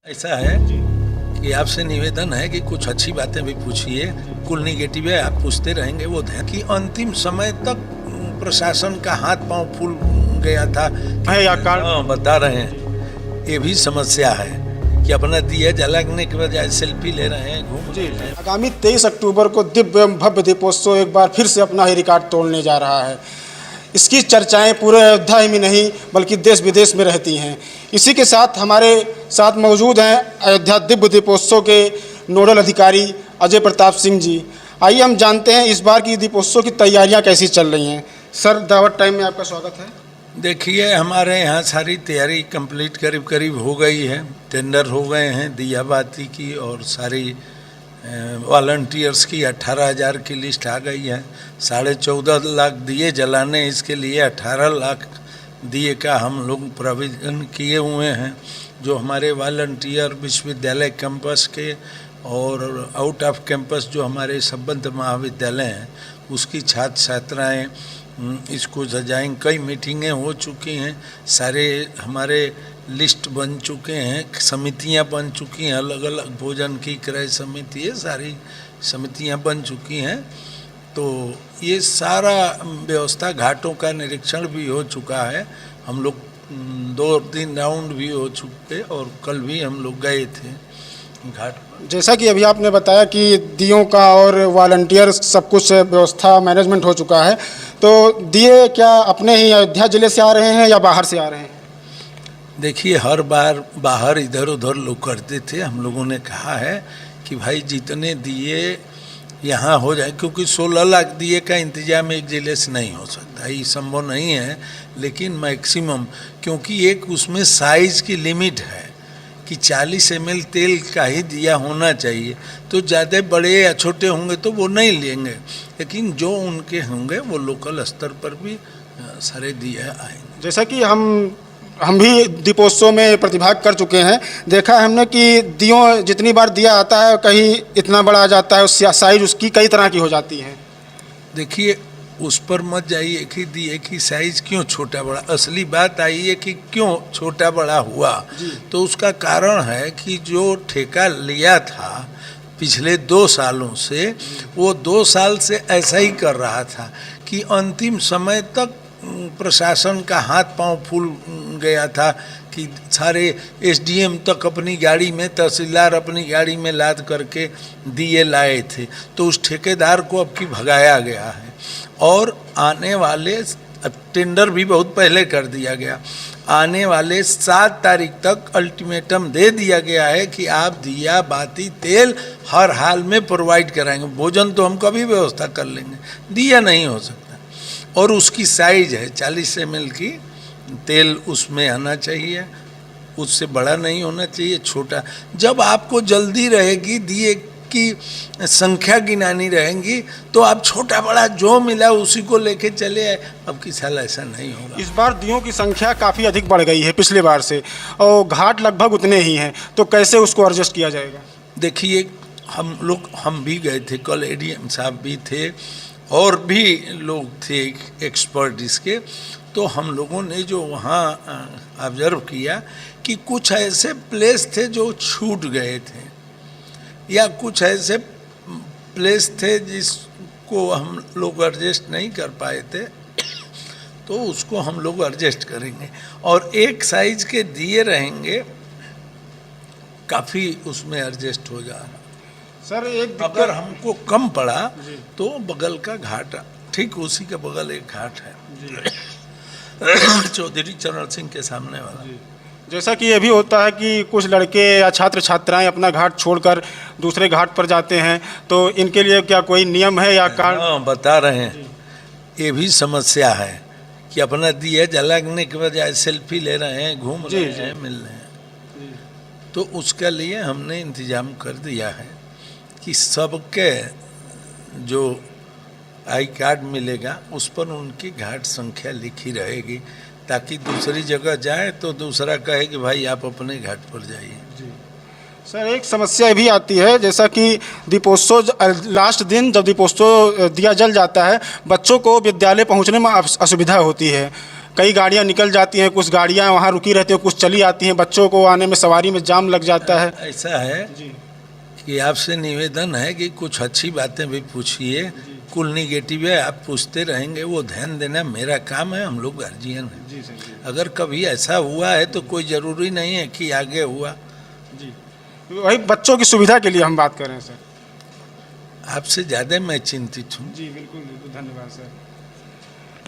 ऐसा है कि आपसे निवेदन है कि कुछ अच्छी बातें भी पूछिए, कुल निगेटिव है आप पूछते रहेंगे वो ध्यान कि अंतिम समय तक प्रशासन का हाथ पांव फूल गया था है या बता रहे हैं। ये भी समस्या है कि अपना दिया जलाने के बजाय सेल्फी ले रहे हैं, घूम रहे हैं। आगामी 23 अक्टूबर को दिव्य एवं भव्य दीपोत्सव एक बार फिर से अपना ही रिकॉर्ड तोड़ने जा रहा है। इसकी चर्चाएं पूरे अयोध्या ही में नहीं बल्कि देश विदेश में रहती हैं। इसी के साथ हमारे साथ मौजूद हैं अयोध्या दिव्य दीपोत्सव के नोडल अधिकारी अजय प्रताप सिंह जी। आइए हम जानते हैं इस बार की दीपोत्सव की तैयारियां कैसी चल रही हैं। सर, दावत टाइम में आपका स्वागत है। देखिए, हमारे यहाँ सारी तैयारी कंप्लीट करीब करीब हो गई है। टेंडर हो गए हैं दिया बाती की और सारी वॉलंटियर्स की 18,000 की लिस्ट आ गई है। 14.5 लाख दिए जलाने, इसके लिए 18 लाख दिए का हम लोग प्रोविजन किए हुए हैं। जो हमारे वॉलंटियर विश्वविद्यालय कैंपस के और आउट ऑफ कैंपस जो हमारे संबद्ध महाविद्यालय हैं उसकी छात्र छात्राएँ इसको सजाएं। कई मीटिंगें हो चुकी हैं, सारे हमारे लिस्ट बन चुके हैं, समितियां बन चुकी हैं, अलग अलग भोजन की क्रय समिति है, सारी समितियां बन चुकी हैं। तो ये सारा व्यवस्था, घाटों का निरीक्षण भी हो चुका है। हम लोग 2-3 राउंड भी हो चुके और कल भी हम लोग गए थे घाट। जैसा कि अभी आपने बताया कि दियों का और वॉलंटियर सब कुछ व्यवस्था मैनेजमेंट हो चुका है, तो दिए क्या अपने ही अयोध्या जिले से आ रहे हैं या बाहर से आ रहे हैं? देखिए, हर बार बाहर इधर उधर लोग करते थे। हम लोगों ने कहा है कि भाई जितने दिए यहाँ हो जाए, क्योंकि 16 लाख दिए का इंतजाम एक जिले से नहीं हो सकता, ये संभव नहीं है। लेकिन मैक्सिमम, क्योंकि एक उसमें साइज़ की लिमिट है कि 40 ml तेल का ही दिया होना चाहिए, तो ज़्यादा बड़े या छोटे होंगे तो वो नहीं लेंगे, लेकिन जो उनके होंगे वो लोकल स्तर पर भी सारे दिए आएंगे। जैसा कि हम भी दीपोत्सव में प्रतिभाग कर चुके हैं, देखा है हमने कि दियों जितनी बार दिया आता है कहीं इतना बड़ा आ जाता है, उस साइज उसकी कई तरह की हो जाती है। देखिए, उस पर मत जाइए कि दिए की साइज़ क्यों छोटा बड़ा, असली बात आई है कि क्यों छोटा बड़ा हुआ। तो उसका कारण है कि जो ठेका लिया था पिछले 2 सालों से, वो 2 साल से ऐसा ही कर रहा था कि अंतिम समय तक प्रशासन का हाथ पांव फूल गया था कि सारे एसडीएम तक अपनी गाड़ी में, तहसीलदार अपनी गाड़ी में लाद करके दिए लाए थे। तो उस ठेकेदार को अब की भगाया गया है और आने वाले, टेंडर भी बहुत पहले कर दिया गया, आने वाले 7 तारीख तक अल्टीमेटम दे दिया गया है कि आप दिया बाती तेल हर हाल में प्रोवाइड कराएंगे। भोजन तो हम कभी व्यवस्था कर लेंगे, दिया नहीं हो सकता। और उसकी साइज है 40 ml की तेल उसमें आना चाहिए, उससे बड़ा नहीं होना चाहिए, छोटा। जब आपको जल्दी रहेगी, दिए की संख्या गिनानी रहेंगी, तो आप छोटा बड़ा जो मिला उसी को लेके चले आए। अब की साल ऐसा नहीं होगा। इस बार दियों की संख्या काफ़ी अधिक बढ़ गई है पिछले बार से, और घाट लगभग उतने ही हैं, तो कैसे उसको एडजस्ट किया जाएगा? देखिए, हम भी गए थे, कल एडीएम साहब भी थे और भी लोग थे एक्सपर्ट इसके। तो हम लोगों ने जो वहाँ ऑब्जर्व किया कि कुछ ऐसे प्लेस थे जो छूट गए थे, या कुछ ऐसे प्लेस थे जिसको हम लोग एडजस्ट नहीं कर पाए थे, तो उसको हम लोग एडजस्ट करेंगे। और एक साइज के दिए रहेंगे, काफ़ी उसमें एडजस्ट हो जा रहा। सर, एक अगर हमको कम पड़ा तो बगल का घाट, ठीक उसी के बगल एक घाट है चौधरी चरण सिंह के सामने वाला। जैसा कि ये भी होता है कि कुछ लड़के या छात्र छात्राएं अपना घाट छोड़कर दूसरे घाट पर जाते हैं, तो इनके लिए क्या कोई नियम है या कारण? हाँ, बता रहे हैं। ये भी समस्या है कि अपना दिया जलाने के बजाय सेल्फी ले रहे हैं, घूम रहे हैं, मिल रहे हैं। तो उसके लिए हमने इंतजाम कर दिया है कि सबके जो आई कार्ड मिलेगा उस पर उनकी घाट संख्या लिखी रहेगी, ताकि दूसरी जगह जाए तो दूसरा कहे कि भाई आप अपने घाट पर जाइए। सर, एक समस्या भी आती है, जैसा कि दीपोत्सव लास्ट दिन जब दीपोत्सव दिया जल जाता है, बच्चों को विद्यालय पहुंचने में असुविधा होती है, कई गाड़ियाँ निकल जाती हैं, कुछ गाड़ियाँ वहाँ रुकी रहती हैं, कुछ चली आती हैं, बच्चों को आने में सवारी में जाम लग जाता है। ऐसा है कि आपसे निवेदन है कि कुछ अच्छी बातें भी पूछिए, कुल निगेटिव है आप पूछते रहेंगे, वो ध्यान देना मेरा काम है, हम लोग गार्जियन हैं। अगर कभी ऐसा हुआ है तो कोई ज़रूरी नहीं है कि आगे हुआ। वही बच्चों की सुविधा के लिए हम बात कर रहे हैं सर। आपसे ज़्यादा मैं चिंतित हूँ। जी बिल्कुल बिल्कुल, धन्यवाद सर।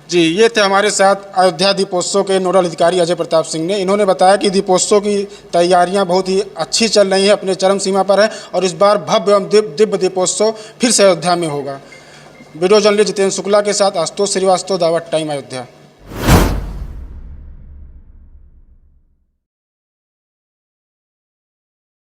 जी, ये थे हमारे साथ अयोध्या दीपोत्सव के नोडल अधिकारी अजय प्रताप सिंह ने। इन्होंने बताया कि दीपोत्सव की तैयारियां बहुत ही अच्छी चल रही हैं, अपने चरम सीमा पर है और इस बार भव्य एवं दिव्य दीपोत्सव फिर से अयोध्या में होगा। वीडियो जर्नलिस्ट जितेंद्र शुक्ला के साथ आशुतोष श्रीवास्तव, दावत टाइम, अयोध्या।